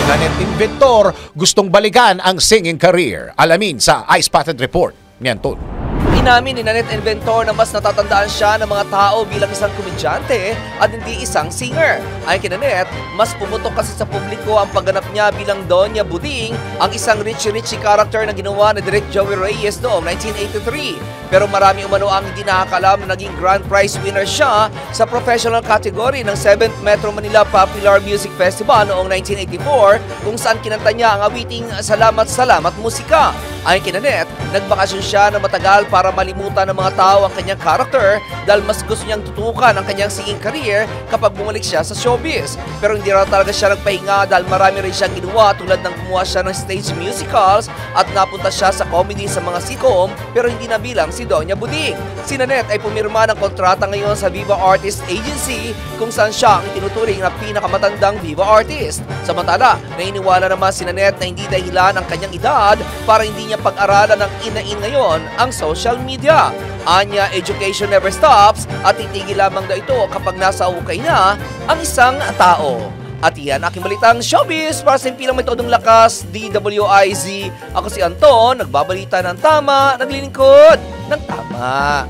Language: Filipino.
Nanette Inventor gustong balikan ang singing career. Alamin sa Ice Patent Report. Yan, Tol. Inamin ni Nanette Inventor na mas natatandaan siya ng mga tao bilang isang komedyante at hindi isang singer. Ayon kay Nanette, mas pumutok kasi sa publiko ang pagganap niya bilang Doña Buding, ang isang Richie character na ginawa ni Direk Joey Reyes noong 1983. Pero marami umano ang hindi nakakalam na naging grand prize winner siya sa professional category ng 7th Metro Manila Popular Music Festival noong 1984 kung saan kinanta niya ang awiting Salamat Salamat Musika. Ayon kay Nanette, nagbakasyon siya na matagal para malimutan ng mga tao ang kanyang character dahil mas gusto niyang tutukan ang kanyang singing career kapag bumalik siya sa showbiz. Pero hindi raw talaga siya nagpahinga dahil marami rin siyang ginawa tulad ng kumuha siya ng stage musicals at napunta siya sa comedy sa mga sitcom pero hindi na bilang si Doña Buding. Si Nanette ay pumirma ng kontrata ngayon sa Viva Artist Agency kung saan siya ang itinuturing na pinakamatandang Viva Artist. Samantala, nainiwala naman si Nanette na hindi dahilan ang kanyang edad para hindi niya pag-aralan ng inain ngayon ang social media. Anya, education never stops at titigil lamang daw ito kapag nasa ukay na ang isang tao. At iyan aking balitang showbiz para sa impilang may todong lakas, DWIZ. Ako si Anton, nagbabalita ng tama, naglilingkod ng tama.